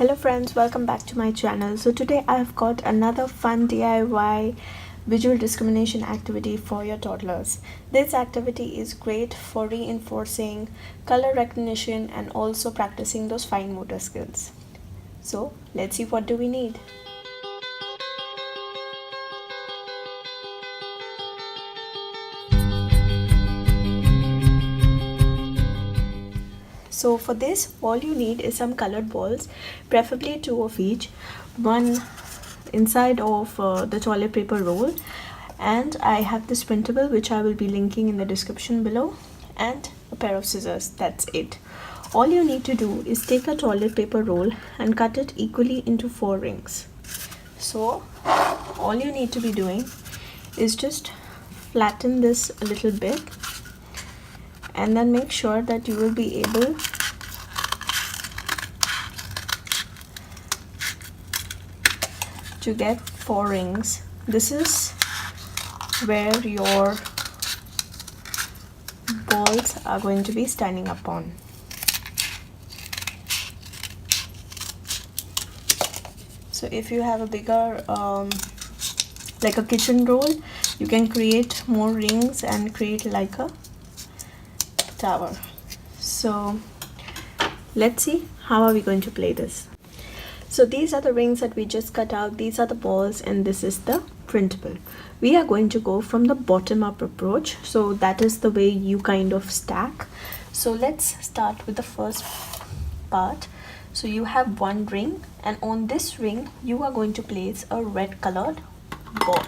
Hello friends, welcome back to my channel. So today I've got another fun DIY visual discrimination activity for your toddlers. This activity is great for reinforcing color recognition and also practicing those fine motor skills. So let's see, what do we need? So for this, all you need is some colored balls, preferably 2 of each, one inside of the toilet paper roll, and I have this printable which I will be linking in the description below, and a pair of scissors. That's it. All you need to do is take a toilet paper roll and cut it equally into 4 rings. So all you need to be doing is just flatten this a little bit, and then make sure that you will be able to get 4 rings. This is where your balls are going to be standing upon. So if you have a bigger like a kitchen roll, you can create more rings and create like a tower. So let's see, how are we going to play this? So these are the rings that we just cut out, these are the balls, and this is the printable. We are going to go from the bottom up approach, so that is the way you kind of stack. So let's start with the first part. So you have 1 ring, and on this ring you are going to place a red colored ball.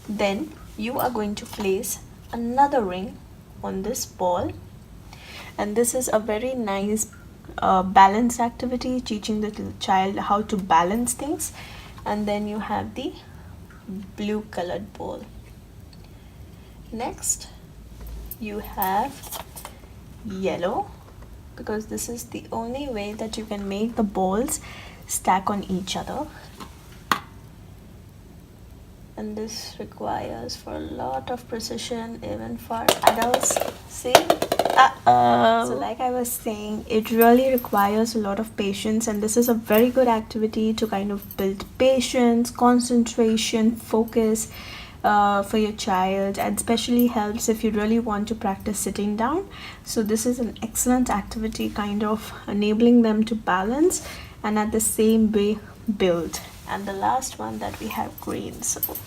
Then you are going to place another ring on this ball, and this is a very nice balance activity, teaching the child how to balance things. And then you have the blue colored ball. Next you have yellow, because this is the only way that you can make the balls stack on each other, and this requires for a lot of precision even for adults. See? So like I was saying, it really requires a lot of patience, and this is a very good activity to kind of build patience, concentration, focus for your child, and especially helps if you really want to practice sitting down. So this is an excellent activity, kind of enabling them to balance and at the same way build. And the last one that we have, green. So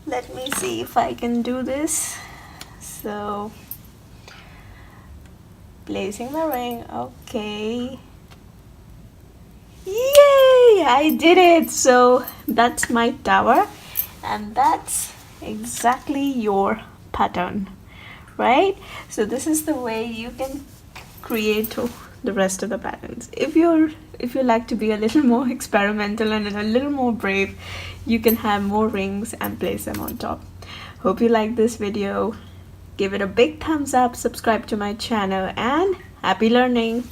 let me see if I can do this. So placing the ring, okay, yay, I did it. So that's my tower, and that's exactly your pattern, right? So this is the way you can create the rest of the patterns. If you like to be a little more experimental and a little more brave, you can have more rings and place them on top. Hope you like this video. Give it a big thumbs up, subscribe to my channel, and happy learning!